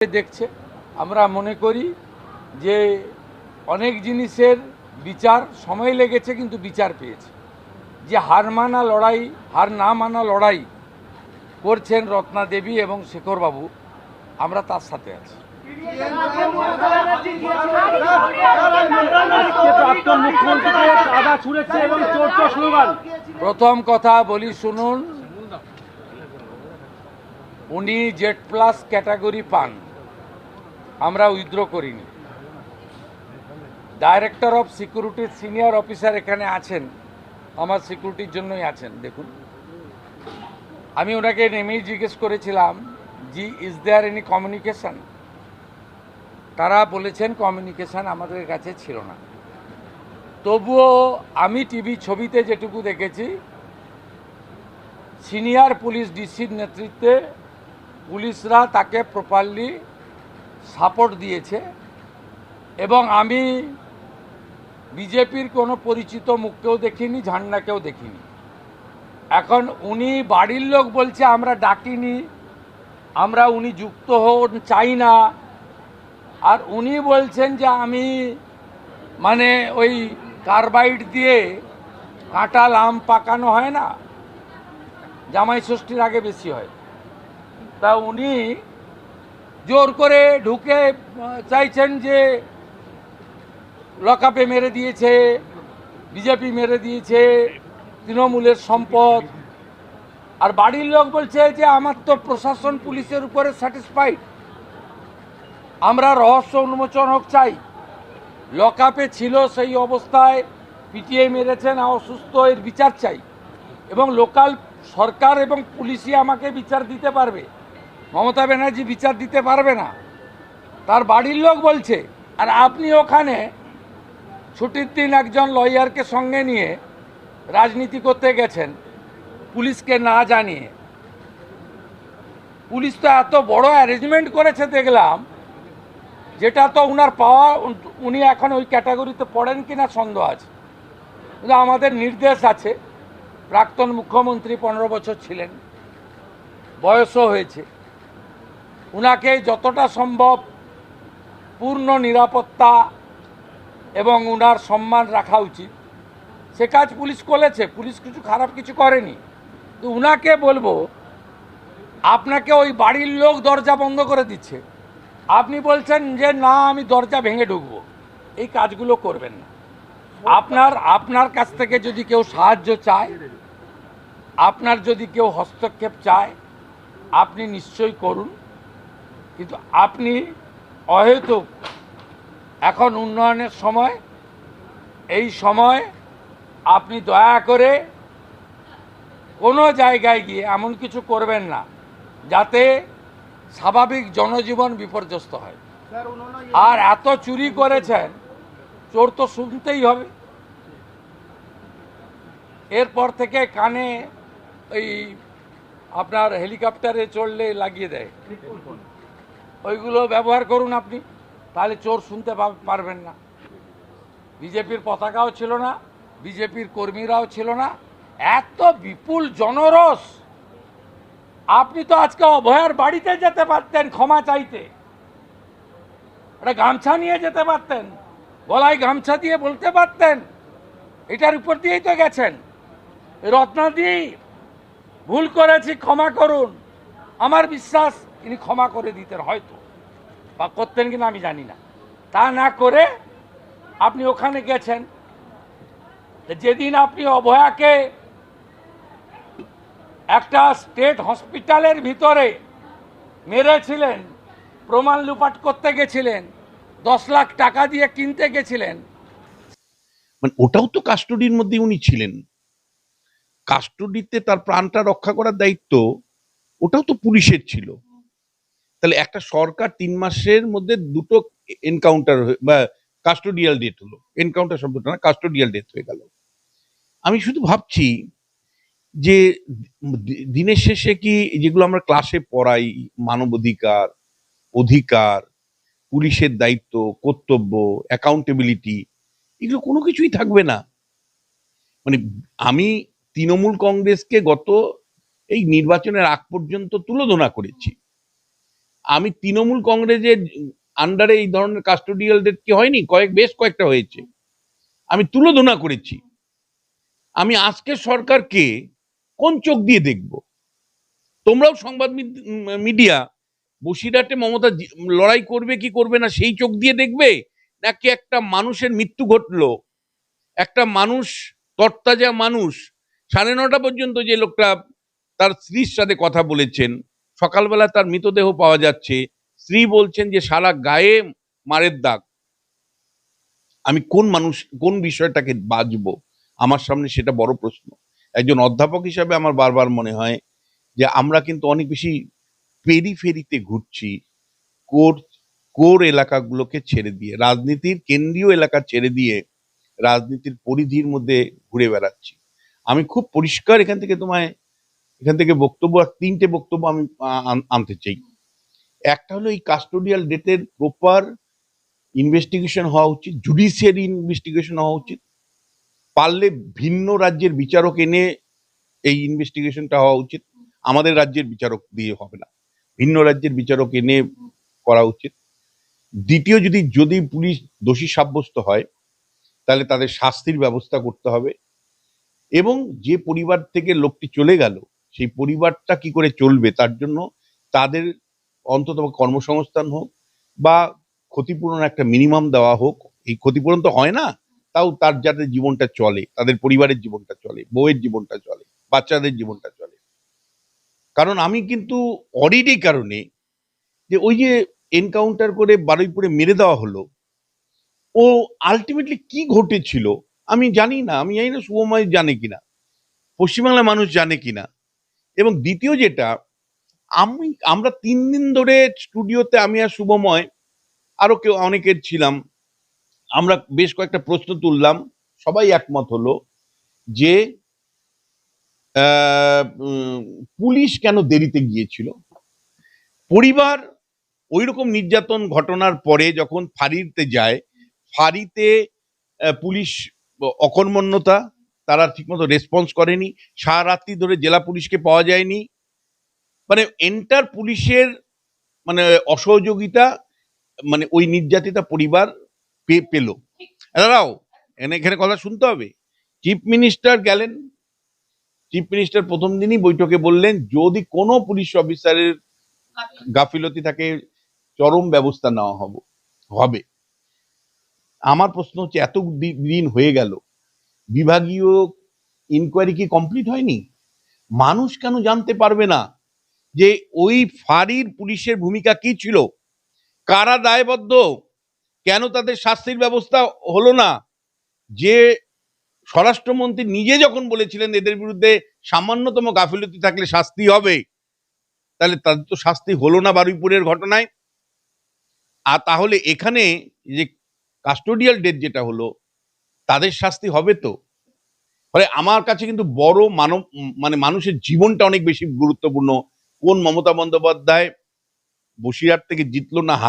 দেখছে। আমরা মনে করি যে অনেক জিনিসের বিচার সময় লেগেছে, কিন্তু বিচার পেয়েছে। যে হার না মানা লড়াই করছেন রত্না দেবী এবং শেখরবাবু, আমরা তার সাথে আছি। প্রথম কথা বলি শুনুন, উনি জেড প্লাস ক্যাটাগরি পান, আমরা উইথড্র করিনি। ডাইরেক্টর অফ সিকিউরিটির সিনিয়র অফিসার এখানে আছেন, আমার সিকিউরিটির জন্যই আছেন। দেখুন, আমি ওনাকে নেমেই জিজ্ঞেস করেছিলাম, জি ইজ দেয়ার এনি কমিউনিকেশন? তারা বলেছেন কমিউনিকেশন আমাদের কাছে ছিল না। তবুও আমি টিভি ছবিতে যেটুকু দেখেছি, সিনিয়র পুলিশ ডিসির নেতৃত্বে পুলিশরা তাকে প্রপারলি সাপোর্ট দিয়েছে এবং আমি বিজেপির কোনো পরিচিত মুখকেও দেখিনি, ঝান্ডাকেও দেখিনি। এখন উনি বাড়ির লোক বলছে আমরা ডাকিনি, উনি যুক্ত হন চাই না। আর উনি বলছেন যে আমি ওই কার্বাইড দিয়ে কাঁঠাল আম পাকানো হয় না, জামাই ষষ্ঠীর আগে বেশি হয়, তা উনি জোর করে ঢুকে চাইছেন যে লকআপে মেরে দিয়েছে, বিজেপি মেরে দিয়েছে, তৃণমূলের সম্পদ। আর বাড়ির লোক বলছে যে আমার তো প্রশাসন পুলিশের উপরে স্যাটিসফাইড, আমরা রহস্য উন্মোচন হোক চাই। লকআপে ছিল সেই অবস্থায়, পিটিয়ে মেরেছেন, অসুস্থ, এর বিচার চাই। এবং লোকাল সরকার এবং পুলিশই আমাকে বিচার দিতে পারবে, মমতা ব্যানার্জি বিচার দিতে পারবে না, তার বাড়ির লোক বলছে। আর আপনি ওখানে ছুটির দিন একজন লয়ারকে সঙ্গে নিয়ে রাজনীতি করতে গেছেন পুলিশকে না জানিয়ে। পুলিশ তো এত বড় অ্যারেঞ্জমেন্ট করেছে দেখলাম, যেটা তো উনার পাওয়া, উনি এখন ওই ক্যাটাগরিতে পড়েন কিনা সন্দেহ আছে। কিন্তু আমাদের নির্দেশ আছে, প্রাক্তন মুখ্যমন্ত্রী 15 বছর ছিলেন, বয়সও হয়েছে, উনাকে যতটা সম্ভব পূর্ণ নিরাপত্তা এবং উনার সম্মান রাখা উচিত। সে কাজ পুলিশ করেছে, পুলিশ কিছু খারাপ কিছু করেনি। তো উনাকে বলবো, আপনাকে ওই বাড়ির লোক দরজা বন্ধ করে দিচ্ছে, আপনি বলছেন যে না আমি দরজা ভেঙে ঢুকবো, এই কাজগুলো করবেন না। আপনার কাছ থেকে যদি কেউ সাহায্য চায়, আপনার যদি কেউ হস্তক্ষেপ চায়, আপনি নিশ্চয়ই করুন, কিন্তু আপনি অহেতুক, এখন উন্নয়নের সময়, এই সময় আপনি দয়া করে কোনো জায়গায় গিয়ে এমন কিছু করবেন না যাতে স্বাভাবিক জনজীবন বিপর্যস্ত হয়। আর এত চুরি করেছেন, চোর তো শুনতেই হবে। এরপর থেকে কানে ওই আপনার হেলিকপ্টারে চড়লে লাগিয়ে দেয়, ওইগুলো ব্যবহার করুন আপনি, তাহলে চোর শুনতে পারবেন না। বিজেপির পতাকাও ছিল না, বিজেপির কর্মীরাও ছিল না, এত বিপুল জনরস। আপনি তো আজকে অভয়ার বাড়িতে যেতে পারতেন ক্ষমা চাইতে, একটা গামছা নিয়ে যেতে পারতেন, গলায় গামছা দিয়ে বলতে পারতেন, এটার উপর দিয়েই তো গেছেন, রত্নাদি ভুল করেছি ক্ষমা করুন। আমার বিশ্বাস ইনি ক্ষমা করে দিতেন হয়তো, বা করতেন কিনা আমি জানি না। তা না করে আপনি ওখানে গেছেন। যেদিন আপনি অভয়াকে একটা স্টেট হসপিটালের ভিতরে মেরেছিলেন, প্রমাণ লুপাট করতে গেছিলেন, 10 লাখ টাকা দিয়ে কিনতে গেছিলেন, মানে ওটাও তো কাস্টডির মধ্যে উনি ছিলেন, কাস্টডিতে তার প্রাণটা রক্ষা করার দায়িত্ব ওটাও তো পুলিশের ছিল। তাহলে একটা সরকার 3 মাসের মধ্যে দুটো এনকাউন্টার বা কাস্টোডিয়াল ডেথ হলো, এনকাউন্টার শব্দটা না, কাস্টোডিয়াল ডেথ হয়ে গেল। আমি শুধু ভাবছি যে দিনের শেষে কি যেগুলো আমরা ক্লাসে পড়াই, মানবাধিকার, অধিকার, পুলিশের দায়িত্ব, কর্তব্য, অ্যাকাউন্টেবিলিটি, এগুলো কোনো কিছুই থাকবে না। মানে আমি তৃণমূল কংগ্রেসকে গত এই নির্বাচনের আগ পর্যন্ত তুলোধনা করেছি। আমি তৃণমূল কংগ্রেসের আন্ডারে এই ধরনের কাস্টোডিয়াল ডেট কি হয়নি, বেশ কয়েকটা হয়েছে, আমি তুলোধনা করেছি। আমি আজকের সরকারকে কোন চোখ দিয়ে দেখব? তোমরাও সংবাদ মিডিয়া বসিরহাটে মমতা লড়াই করবে কি করবে না সেই চোখ দিয়ে দেখবে, নাকি একটা মানুষের মৃত্যু ঘটলো, একটা মানুষ, তরতাজা মানুষ, 9:30 পর্যন্ত যে লোকটা তার স্ত্রীর সাথে কথা বলেছেন, সকালবেলা তার মৃতদেহ পাওয়া যাচ্ছে, স্ত্রী বলছেন যে সারা গায়ে মারের দাগ, আমি কোন মানুষ, কোন বিষয়টাকে বাঁচবো? আমার সামনে সেটা বড় প্রশ্ন। একজন অধ্যাপক হিসাবে আমার বারবার মনে হয় যে আমরা কিন্তু অনেক বেশি পেরিফেরিতে ঘুরছি, কোর কোর এলাকাগুলোকে ছেড়ে দিয়ে, রাজনীতির কেন্দ্রীয় এলাকা ছেড়ে দিয়ে রাজনীতির পরিধির মধ্যে ঘুরে বেড়াচ্ছি। আমি খুব পরিষ্কার এখান থেকে বক্তব্য, আর 3টে বক্তব্য আমি আনতে চাই। একটা হলো এই কাস্টোডিয়াল ডেটের প্রপার ইনভেস্টিগেশন হওয়া উচিত, জুডিশিয়ারি ইনভেস্টিগেশন হওয়া উচিত, পারলে ভিন্ন রাজ্যের বিচারক এনে এই ইনভেস্টিগেশনটা হওয়া উচিত, আমাদের রাজ্যের বিচারক দিয়ে হবে না, ভিন্ন রাজ্যের বিচারক এনে করা উচিত। দ্বিতীয়, যদি পুলিশ দোষী সাব্যস্ত হয় তাহলে তাদের শাস্তির ব্যবস্থা করতে হবে, এবং যে পরিবার থেকে লোকটি চলে গেল সেই পরিবারটা কি করে চলবে তার জন্য তাদের অন্তত কর্মসংস্থান হোক বা ক্ষতিপূরণ একটা মিনিমাম দেওয়া হোক। এই ক্ষতিপূরণ তো হয় না, তাও তার যাতে জীবনটা চলে, তাদের পরিবারের জীবনটা চলে, বউয়ের জীবনটা চলে, বাচ্চাদের জীবনটা চলে। কারণ আমি কিন্তু অডিট এই কারণে, যে ওই যে এনকাউন্টার করে বারুইপুরে মেরে দেওয়া হলো, ও আলটিমেটলি কি ঘটেছিল আমি জানি না, শুভময় জানে কিনা, পশ্চিমবাংলার মানুষ জানে কিনা। এবং দ্বিতীয় যেটা, আমরা 3 দিন ধরে স্টুডিওতে, আমি আর শুভময়, আরো কেউ অনেকের ছিলাম, আমরা বেশ কয়েকটা প্রশ্ন তুললাম, সবাই একমত হলো যে পুলিশ কেন দেরিতে গিয়েছিল। পরিবার ওইরকম নির্যাতন ঘটনার পরে যখন ফাঁড়িতে যায়, ফাঁড়িতে পুলিশ অকর্মণ্যতা, তারা ঠিকমতো রেসপন্স করেনি, সারা রাত্রি ধরে জেলা পুলিশকে পাওয়া যায়নি, মানে এন্টার পুলিশের মানে অসহযোগিতা, মানে ওই নির্যাতিতা পরিবার পেল। দাঁড়াও, এখানে কথা শুনতে হবে। চিফ মিনিস্টার গেলেন, চিফ মিনিস্টার প্রথম দিনই বৈঠকে বললেন যদি কোনো পুলিশ অফিসারের গাফিলতি থাকে চরম ব্যবস্থা নেওয়া হবে। আমার প্রশ্ন হচ্ছে, এত দিন হয়ে গেল, বিভাগীয় ইনকোয়ারি কি কমপ্লিট হয়নি? মানুষ কেন জানতে পারবে না যে ওই ফাঁড়ির পুলিশের ভূমিকা কি ছিল, কারা দায়বদ্ধ, কেন তাদের শাস্তির ব্যবস্থা হলো না? যে স্বরাষ্ট্রমন্ত্রী নিজে যখন বলেছিলেন এদের বিরুদ্ধে সামান্যতম গাফিলতি থাকলে শাস্তি হবে, তাহলে তাদের তো শাস্তি হলো না বারুইপুরের ঘটনায়। আর তাহলে এখানে যে কাস্টোডিয়াল ডেথ যেটা হলো, তাদের শাস্তি হবে তো? ফলে আমার কাছে কিন্তু বড় মানুষের জীবনটা অনেক বেশি গুরুত্বপূর্ণ। কোন মমতা বন্দ্যোপাধ্যায় বসিরহাট থেকে জিতলো না